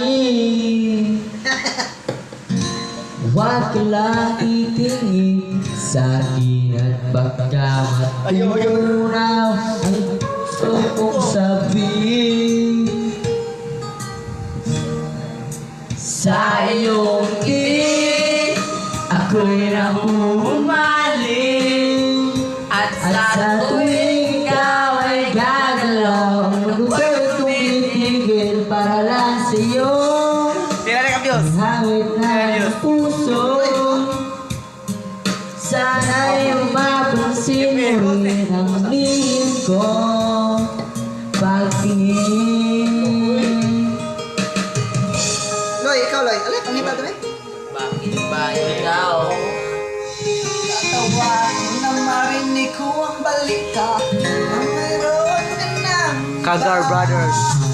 akin. Huwag ka lang itingin sa'kin at baka matunaw ang gusto kong sabihin. Sa iyong ngiti, ako'y nahuhumaling. At sa tuwing ikaw ay gagalaw, ang mundo tumitigil para lang sa'yo. Ang hawit na puso, sana'y mapansin mo rin ang lihim ko pagtingin. Loy, ikaw Loy. Alay, pangiba doon eh. Bakit ba ikaw? Tatawagin na marinig ko ang balita na mayroon ka ng Kagar Brothers.